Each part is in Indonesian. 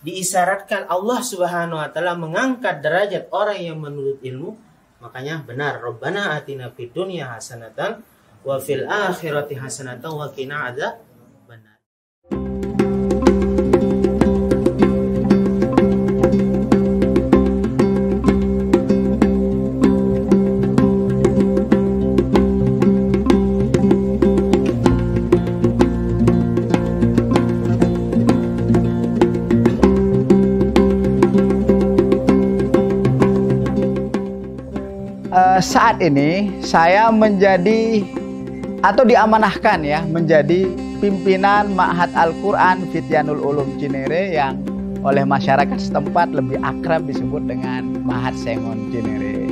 diisyaratkan Allah Subhanahu wa taala mengangkat derajat orang yang menuntut ilmu, makanya benar, Rabbana atina fid dunya hasanatan wa fil akhirati hasanatan wa qina adzabannar. Saat ini saya menjadi atau diamanahkan ya menjadi pimpinan Ma'had Al-Quran Fityanul Ulum Cinere yang oleh masyarakat setempat lebih akrab disebut dengan Ma'had Sengon Cinere.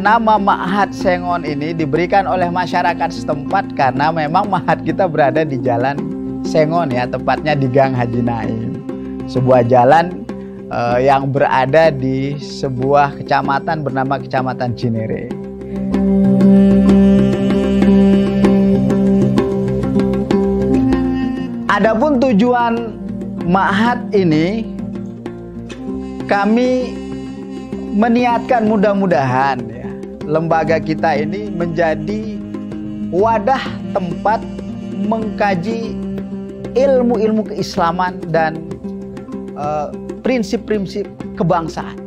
Nama Ma'had Sengon ini diberikan oleh masyarakat setempat karena memang ma'had kita berada di Jalan Sengon ya, tepatnya di Gang Haji Naim. Sebuah jalan yang berada di sebuah kecamatan bernama Kecamatan Cinere. Adapun tujuan ma'had ini, kami meniatkan mudah-mudahan ya, lembaga kita ini menjadi wadah tempat mengkaji ilmu-ilmu keislaman dan prinsip-prinsip kebangsaan.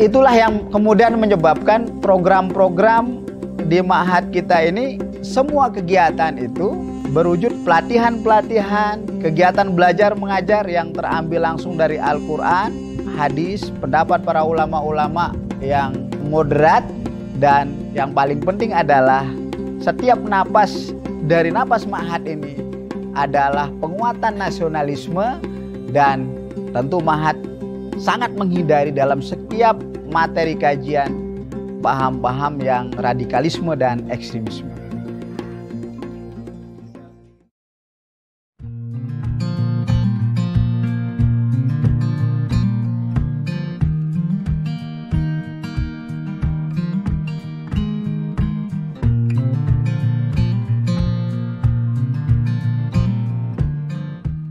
Itulah yang kemudian menyebabkan program-program di ma'had kita ini, semua kegiatan itu berwujud pelatihan-pelatihan, kegiatan belajar mengajar yang terambil langsung dari Al-Quran, hadis, pendapat para ulama-ulama yang moderat, dan yang paling penting adalah setiap napas dari napas ma'had ini adalah penguatan nasionalisme, dan tentu ma'had sangat menghindari dalam setiap materi kajian paham-paham yang radikalisme dan ekstremisme.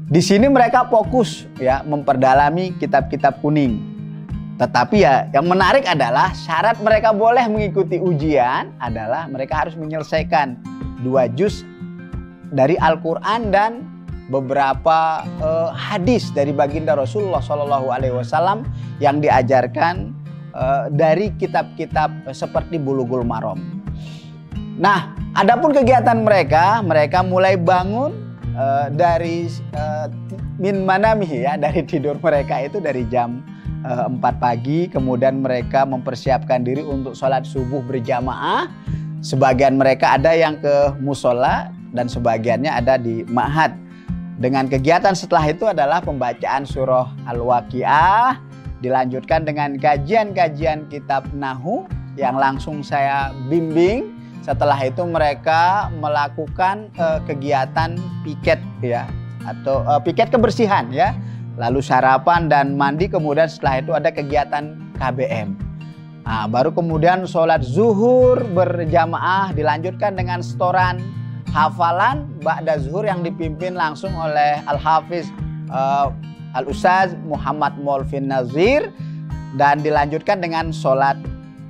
Di sini mereka fokus ya memperdalami kitab-kitab kuning. Tetapi ya yang menarik adalah syarat mereka boleh mengikuti ujian adalah mereka harus menyelesaikan 2 juz dari Al-Quran dan beberapa hadis dari baginda Rasulullah SAW yang diajarkan dari kitab-kitab seperti Bulughul Maram. Nah, adapun kegiatan mereka mulai bangun dari min manamihi ya, dari tidur mereka itu dari jam 4 pagi, kemudian mereka mempersiapkan diri untuk sholat subuh berjamaah. Sebagian mereka ada yang ke musola dan sebagiannya ada di ma'had. Dengan kegiatan setelah itu adalah pembacaan surah Al-Waqiah, dilanjutkan dengan kajian-kajian kitab Nahu yang langsung saya bimbing. Setelah itu mereka melakukan kegiatan piket ya, atau piket kebersihan ya. Lalu sarapan dan mandi, kemudian setelah itu ada kegiatan KBM. Nah, baru kemudian sholat zuhur berjamaah dilanjutkan dengan setoran hafalan ba'da zuhur yang dipimpin langsung oleh Al-Hafiz Al-Ustaz Muhammad Molvin Nazir, dan dilanjutkan dengan sholat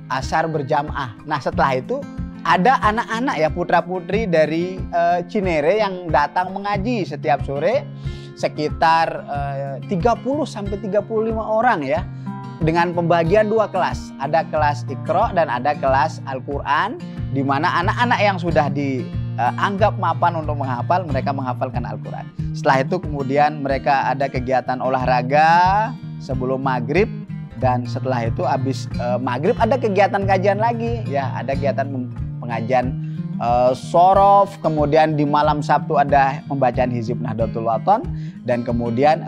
asar berjamaah. Nah, setelah itu ada anak-anak ya, putra-putri dari Cinere yang datang mengaji setiap sore, sekitar 30 sampai 35 orang ya, dengan pembagian 2 kelas. Ada kelas Iqra dan ada kelas Al-Quran, di mana anak-anak yang sudah dianggap mapan untuk menghafal, mereka menghafalkan Al-Quran. Setelah itu kemudian mereka ada kegiatan olahraga sebelum maghrib, dan setelah itu habis maghrib ada kegiatan kajian lagi ya, ada kegiatan pengajian sorof, kemudian di malam Sabtu ada pembacaan hizib Nahdlatul Wathon, dan kemudian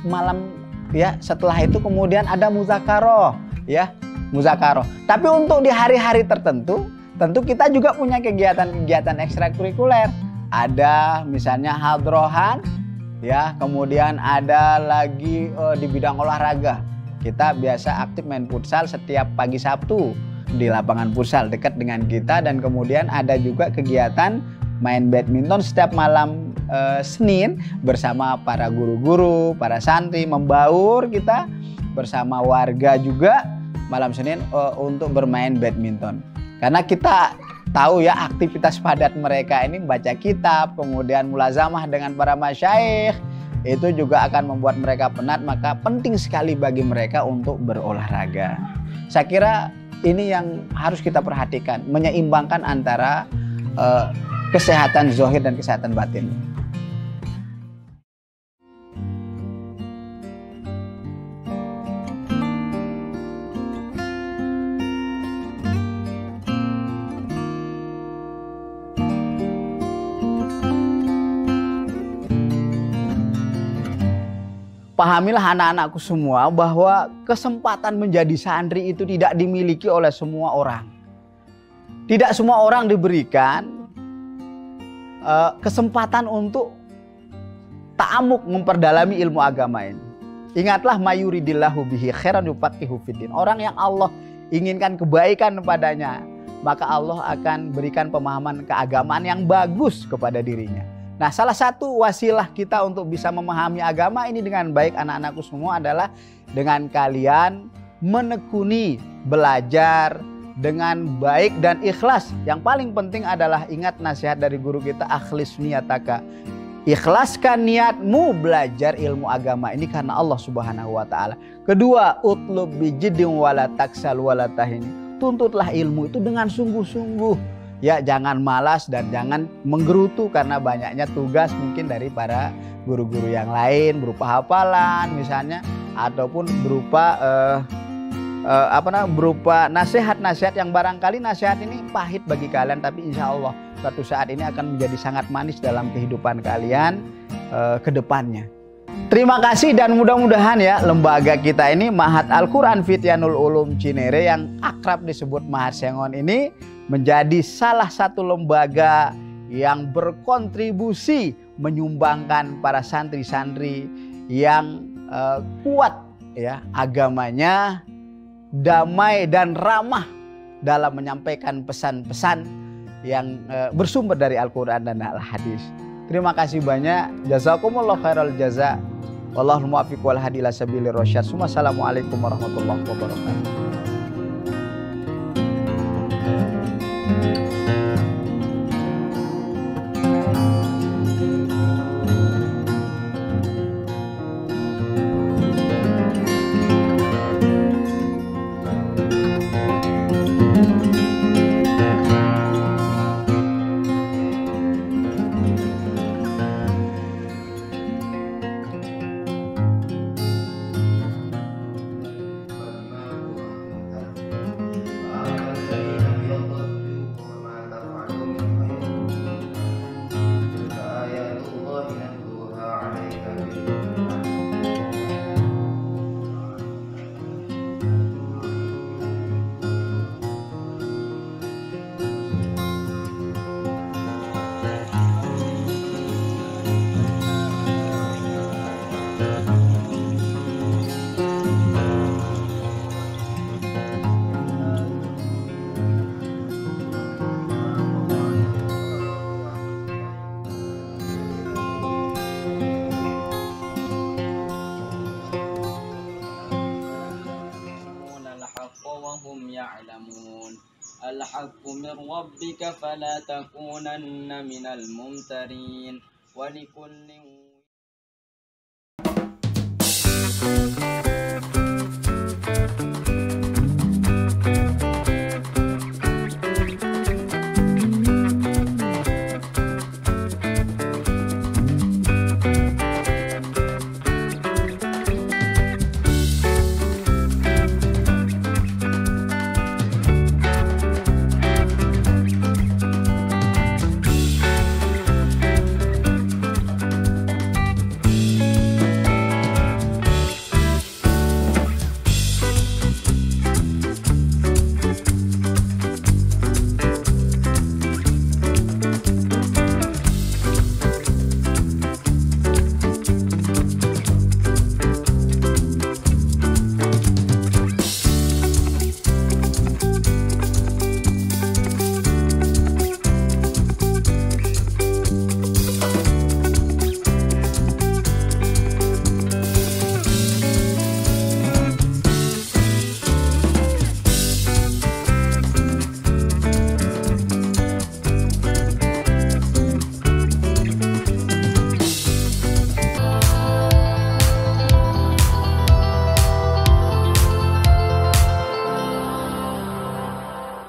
malam ya setelah itu kemudian ada muzakarah ya, muzakarah. Tapi untuk di hari-hari tertentu tentu kita juga punya kegiatan-kegiatan ekstrakurikuler. Ada misalnya hadrohan ya, kemudian ada lagi di bidang olahraga Kita biasa aktif main futsal setiap pagi Sabtu di lapangan futsal dekat dengan kita, dan kemudian ada juga kegiatan main badminton setiap malam Senin bersama para guru-guru, para santri, membaur kita bersama warga juga malam Senin untuk bermain badminton. Karena kita tahu ya aktivitas padat mereka ini baca kitab, kemudian mulazamah dengan para masyayikh, itu juga akan membuat mereka penat, maka penting sekali bagi mereka untuk berolahraga. Saya kira ini yang harus kita perhatikan, menyeimbangkan antara kesehatan zahir dan kesehatan batin. Pahamilah anak-anakku semua bahwa kesempatan menjadi santri itu tidak dimiliki oleh semua orang. Tidak semua orang diberikan kesempatan untuk ta'amuk memperdalami ilmu agama ini. Ingatlah mayuridillahu bihi khairan yufaqihu fiddin. Orang yang Allah inginkan kebaikan kepadanya, maka Allah akan berikan pemahaman keagamaan yang bagus kepada dirinya. Nah, salah satu wasilah kita untuk bisa memahami agama ini dengan baik anak-anakku semua adalah dengan kalian menekuni belajar dengan baik dan ikhlas. Yang paling penting adalah ingat nasihat dari guru kita, akhlis niyataka. Ikhlaskan niatmu belajar ilmu agama ini karena Allah Subhanahu wa taala. Kedua, utlub bijiddin wala taksal wala tahini. Tuntutlah ilmu itu dengan sungguh-sungguh. Ya, jangan malas dan jangan menggerutu karena banyaknya tugas mungkin dari para guru-guru yang lain berupa hafalan misalnya, ataupun berupa berupa nasihat-nasihat yang barangkali nasihat ini pahit bagi kalian, tapi insya Allah suatu saat ini akan menjadi sangat manis dalam kehidupan kalian ke depannya. Terima kasih, dan mudah-mudahan ya lembaga kita ini Ma'had Al-Quran Fityanul Ulum Cinere yang akrab disebut Ma'had Sengon ini menjadi salah satu lembaga yang berkontribusi menyumbangkan para santri-santri yang kuat ya agamanya, damai dan ramah dalam menyampaikan pesan-pesan yang bersumber dari Al-Quran dan Al-Hadis. Terima kasih banyak. Jazakumullah khairal jaza. Wallahul muwaffiq wal hadi ila sabilir rasyad. Assalamualaikum warahmatullahi wabarakatuh. وهم يعلمون الحق من ربك فلا تكونن من الممترين ولكل